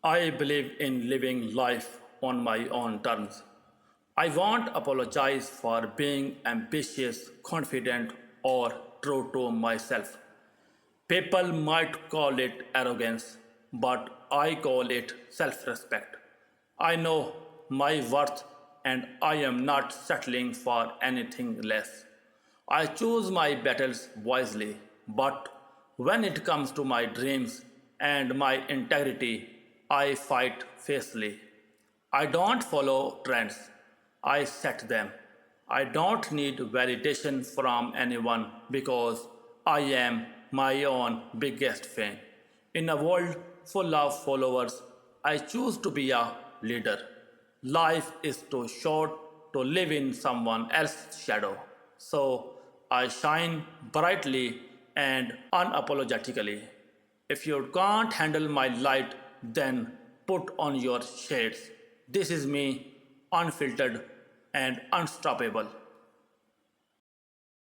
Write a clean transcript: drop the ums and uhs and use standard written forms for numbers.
I believe in living life on my own terms. I won't apologize for being ambitious, confident, or true to myself. People might call it arrogance, but I call it self respect. I know my worth and I am not settling for anything less. I choose my battles wisely, but when it comes to my dreams and my integrity, I fight fiercely. I don't follow trends, I set them. I don't need validation from anyone because I am my own biggest fan. In a world full of followers, I choose to be a leader. Life is too short to live in someone else's shadow. So I shine brightly and unapologetically. If you can't handle my light, then put on your shades. This is me, unfiltered and unstoppable.